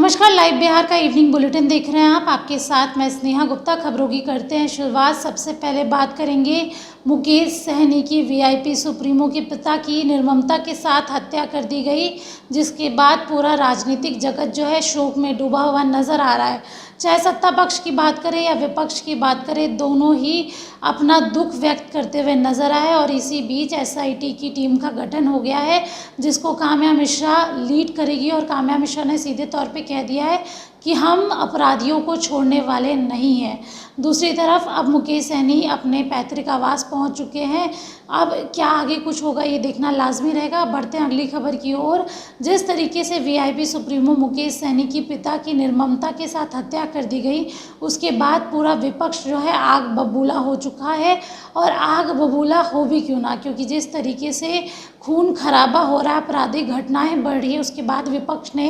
नमस्कार, लाइव बिहार का evening bulletin देख रहे हैं आप। आपके साथ मैं स्नेहा गुप्ता। खबरों की करते हैं शुरुआत। सबसे पहले बात करेंगे मुकेश सहनी की। वीआईपी सुप्रीमो के पिता की निर्ममता के साथ हत्या कर दी गई, जिसके बाद पूरा राजनीतिक जगत जो है शोक में डूबा हुआ नजर आ रहा है। चाहे सत्ता पक्ष की बात करें या विपक्ष की बात करें, दोनों ही अपना दुख व्यक्त करते हुए नजर आए। और इसी बीच एसआईटी की टीम का गठन हो गया है, जिसको काम्या मिश्रा लीड करेगी। और काम्या मिश्रा ने सीधे तौर पे कह दिया है कि हम अपराधियों को छोड़ने वाले नहीं हैं। दूसरी तरफ अब मुकेश सहनी अपने पैतृक आवास पहुंच चुके हैं। अब क्या आगे कुछ होगा ये देखना लाजमी रहेगा। बढ़ते हैं अगली खबर की ओर। जिस तरीके से वीआईपी सुप्रीमो मुकेश सहनी की पिता की निर्ममता के साथ हत्या कर दी गई, उसके बाद पूरा विपक्ष जो है आग बबूला हो चुका है। और आग बबूला हो भी क्यों ना, क्योंकि जिस तरीके से खून खराबा हो रहा है, आपराधिक घटनाएं बढ़ रही है, उसके बाद विपक्ष ने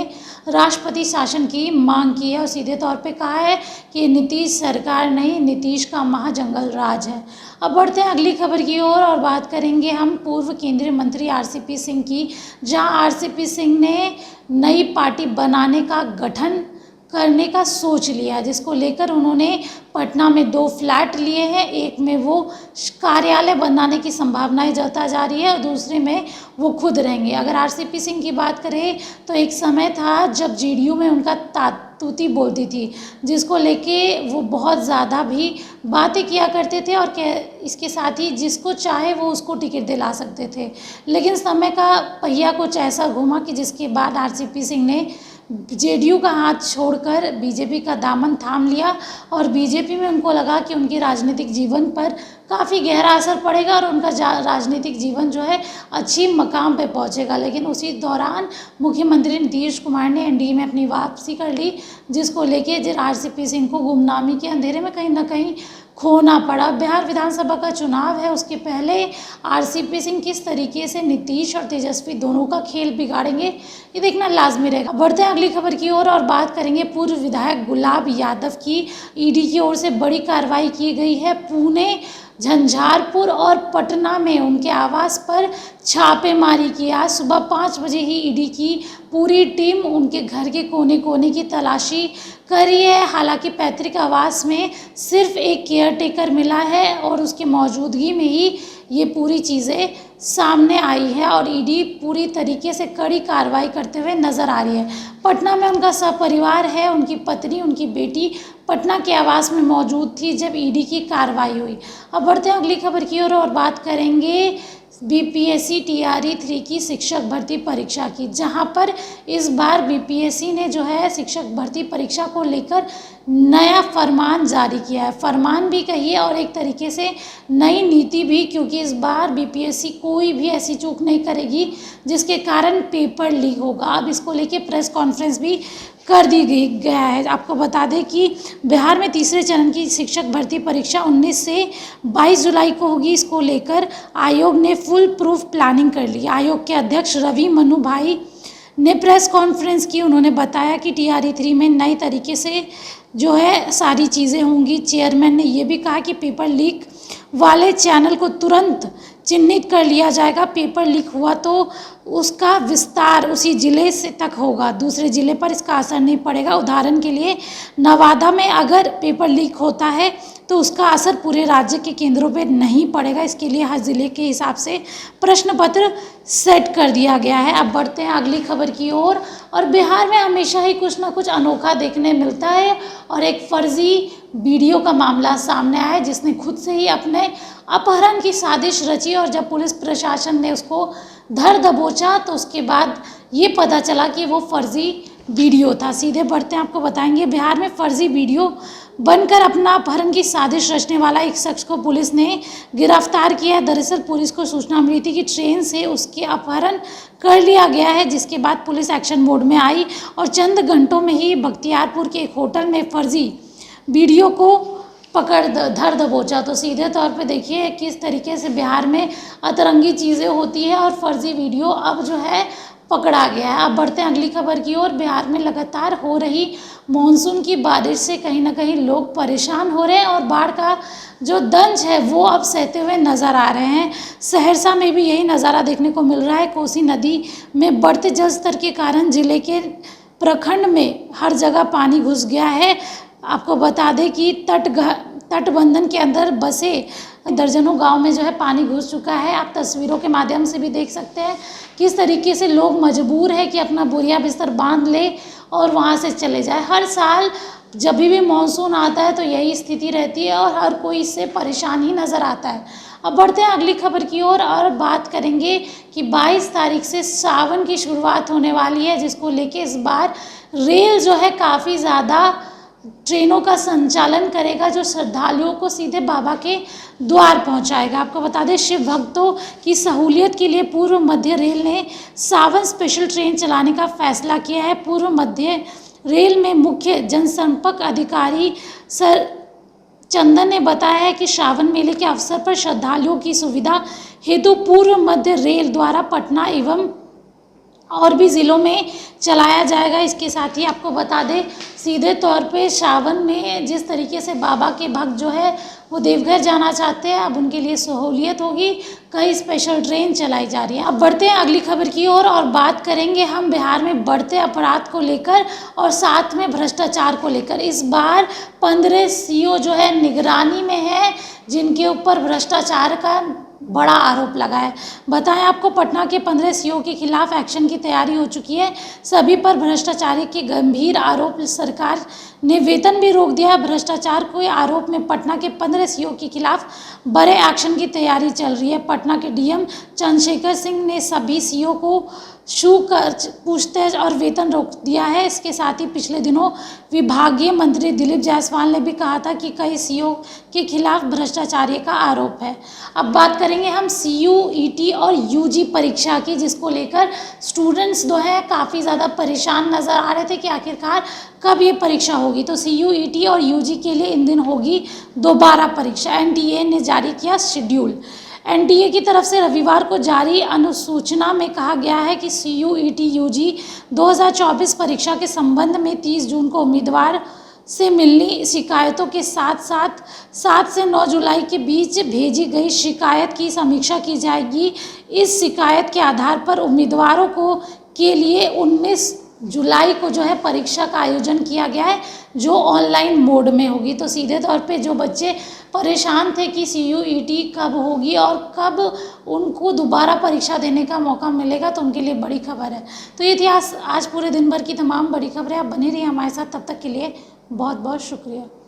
राष्ट्रपति शासन की मांग की है और सीधे तौर पे कहा है कि नीतीश सरकार नहीं, नीतीश का महाजंगल राज है। अब बढ़ते हैं अगली खबर की ओर और बात करेंगे हम पूर्व केंद्रीय मंत्री आरसीपी सिंह की, जहां आरसीपी सिंह ने नई पार्टी बनाने का गठन करने का सोच लिया, जिसको लेकर उन्होंने पटना में 2 फ्लैट लिए हैं। एक में वो कार्यालय बनाने की संभावनाएं जता जा रही है और दूसरे में वो खुद रहेंगे। अगर आरसीपी सिंह की बात करें तो एक समय था जब जेडीयू में उनका तूती बोलती थी, जिसको लेके वो बहुत ज़्यादा भी बातें किया करते थे और इसके साथ ही जिसको चाहे वो उसको टिकट दिला सकते थे। लेकिन समय का पहिया कुछ ऐसा घुमा कि जिसके बाद आरसीपी सिंह ने जेडीयू का हाथ छोड़कर बीजेपी का दामन थाम लिया। और बीजेपी में उनको लगा कि उनके राजनीतिक जीवन पर काफ़ी गहरा असर पड़ेगा और उनका राजनीतिक जीवन जो है अच्छी मकाम पे पहुंचेगा। लेकिन उसी दौरान मुख्यमंत्री नीतीश कुमार ने एनडीए में अपनी वापसी कर ली, जिसको लेके आरसीपी सिंह को गुमनामी के अंधेरे में कहीं ना कहीं खोना पड़ा। बिहार विधानसभा का चुनाव है, उसके पहले आरसीपी सिंह किस तरीके से नीतीश और तेजस्वी दोनों का खेल बिगाड़ेंगे ये देखना लाजमी रहेगा। बढ़ते हैं अगली खबर की ओर और बात करेंगे पूर्व विधायक गुलाब यादव की। ईडी की ओर से बड़ी कार्रवाई की गई है। पुणे, झंझारपुर और पटना में उनके आवास पर छापेमारी की। आज सुबह 5 बजे ही ईडी की पूरी टीम उनके घर के कोने कोने की तलाशी कर रही है। हालांकि पैतृक आवास में सिर्फ एक केयरटेकर मिला है और उसकी मौजूदगी में ही ये पूरी चीज़ें सामने आई है और ईडी पूरी तरीके से कड़ी कार्रवाई करते हुए नज़र आ रही है। पटना में उनका सपरिवार है, उनकी पत्नी, उनकी बेटी पटना के आवास में मौजूद थी जब ईडी की कार्रवाई हुई। अब बढ़ते हैं अगली खबर की ओर और बात करेंगे बीपीएससी टीआरई 3 की शिक्षक भर्ती परीक्षा की, जहां पर इस बार बीपीएससी ने जो है शिक्षक भर्ती परीक्षा को लेकर नया फरमान जारी किया है। फरमान भी कहिए और एक तरीके से नई नीति भी, क्योंकि इस बार बीपीएससी कोई भी ऐसी चूक नहीं करेगी जिसके कारण पेपर लीक होगा। अब इसको लेके प्रेस कॉन्फ्रेंस भी कर दी गया है। आपको बता दें कि बिहार में तीसरे चरण की शिक्षक भर्ती परीक्षा 19 से 22 जुलाई को होगी। इसको लेकर आयोग ने फुल प्रूफ प्लानिंग कर ली। आयोग के अध्यक्ष रवि मनु भाई ने प्रेस कॉन्फ्रेंस की। उन्होंने बताया कि टीआरई 3 में नए तरीके से जो है सारी चीज़ें होंगी। चेयरमैन ने यह भी कहा कि पेपर लीक वाले चैनल को तुरंत चिन्हित कर लिया जाएगा। पेपर लीक हुआ तो उसका विस्तार उसी ज़िले से तक होगा, दूसरे ज़िले पर इसका असर नहीं पड़ेगा। उदाहरण के लिए नवादा में अगर पेपर लीक होता है तो उसका असर पूरे राज्य के केंद्रों पर नहीं पड़ेगा। इसके लिए हर ज़िले के हिसाब से प्रश्न पत्र सेट कर दिया गया है। अब बढ़ते हैं अगली खबर की ओर और बिहार में हमेशा ही कुछ ना कुछ अनोखा देखने मिलता है और एक फर्जी वीडियो का मामला सामने आया है, जिसने खुद से ही अपने अपहरण की साजिश रची। और जब पुलिस प्रशासन ने उसको धर दबोचा तो उसके बाद ये पता चला कि वो फर्जी वीडियो था। सीधे बढ़ते हैं, आपको बताएंगे बिहार में फर्जी वीडियो बनकर अपना अपहरण की साजिश रचने वाला एक शख्स को पुलिस ने गिरफ्तार किया है। दरअसल पुलिस को सूचना मिली थी कि ट्रेन से उसके अपहरण कर लिया गया है, जिसके बाद पुलिस एक्शन मोड में आई और चंद घंटों में ही बख्तियारपुर के एक होटल में फर्जी वीडियो को धर दबोचा। तो सीधे तौर पे देखिए किस तरीके से बिहार में अतरंगी चीज़ें होती है और फर्जी वीडियो अब जो है पकड़ा गया है। अब बढ़ते हैं अगली खबर की ओर। बिहार में लगातार हो रही मानसून की बारिश से कहीं ना कहीं लोग परेशान हो रहे हैं और बाढ़ का जो दंश है वो अब सहते हुए नज़र आ रहे हैं। सहरसा में भी यही नज़ारा देखने को मिल रहा है। कोसी नदी में बढ़ते जल स्तर के कारण जिले के प्रखंड में हर जगह पानी घुस गया है। आपको बता दें कि तटबंधन के अंदर बसे दर्जनों गांव में जो है पानी घुस चुका है। आप तस्वीरों के माध्यम से भी देख सकते हैं किस तरीके से लोग मजबूर है कि अपना बोरिया बिस्तर बांध ले और वहाँ से चले जाए। हर साल जब भी मानसून आता है तो यही स्थिति रहती है और हर कोई इससे परेशान ही नज़र आता है। अब बढ़ते हैं अगली खबर की ओर और बात करेंगे कि 22 तारीख से सावन की शुरुआत होने वाली है, जिसको लेके इस बार रेल जो है काफ़ी ज़्यादा ट्रेनों का संचालन करेगा, जो श्रद्धालुओं को सीधे बाबा के द्वार पहुंचाएगा। आपको बता दें शिव भक्तों की सहूलियत के लिए पूर्व मध्य रेल ने सावन स्पेशल ट्रेन चलाने का फैसला किया है। पूर्व मध्य रेल में मुख्य जनसंपर्क अधिकारी सर चंदन ने बताया है कि श्रावण मेले के अवसर पर श्रद्धालुओं की सुविधा हेतु पूर्व मध्य रेल द्वारा पटना एवं और भी ज़िलों में चलाया जाएगा। इसके साथ ही आपको बता दें सीधे तौर पे सावन में जिस तरीके से बाबा के भक्त जो है वो देवघर जाना चाहते हैं, अब उनके लिए सहूलियत होगी। कई स्पेशल ट्रेन चलाई जा रही है। अब बढ़ते हैं अगली खबर की ओर और बात करेंगे हम बिहार में बढ़ते अपराध को लेकर और साथ में भ्रष्टाचार को लेकर। इस बार 15 सीओ जो है निगरानी में है, जिनके ऊपर भ्रष्टाचार का बड़ा आरोप लगा है। बताएं आपको पटना के 15 सीओ के खिलाफ एक्शन की तैयारी हो चुकी है। सभी पर भ्रष्टाचार के गंभीर आरोप, सरकार ने वेतन भी रोक दिया है। भ्रष्टाचार के आरोप में पटना के 15 सीओ के खिलाफ बड़े एक्शन की तैयारी चल रही है। पटना के डीएम चंद्रशेखर सिंह ने सभी सीओ को छू कर पूछताछ और वेतन रोक दिया है। इसके साथ ही पिछले दिनों विभागीय मंत्री दिलीप जायसवाल ने भी कहा था कि कई सीओ के खिलाफ भ्रष्टाचार का आरोप है। अब बात करेंगे हम सीयूईटी और यूजी परीक्षा की, जिसको लेकर स्टूडेंट्स जो है काफ़ी ज़्यादा परेशान नज़र आ रहे थे कि आखिरकार कब ये परीक्षा होगी। तो सीयूईटी और यूजी के लिए इन दिन होगी दोबारा परीक्षा। एनटीए ने जारी किया शेड्यूल। एनटीए की तरफ से रविवार को जारी अनुसूचना में कहा गया है कि सीयूईटी यूजी 2024 परीक्षा के संबंध में 30 जून को उम्मीदवार से मिलनी शिकायतों के साथ साथ 7 से 9 जुलाई के बीच भेजी गई शिकायत की समीक्षा की जाएगी। इस शिकायत के आधार पर उम्मीदवारों को के लिए 19 जुलाई को जो है परीक्षा का आयोजन किया गया है, जो ऑनलाइन मोड में होगी। तो सीधे तौर पे जो बच्चे परेशान थे कि सीयूईटी कब होगी और कब उनको दोबारा परीक्षा देने का मौका मिलेगा, तो उनके लिए बड़ी खबर है। तो ये थी आज पूरे दिन भर की तमाम बड़ी खबरें। आप बने रहिए हमारे साथ, तब तक के लिए बहुत बहुत शुक्रिया।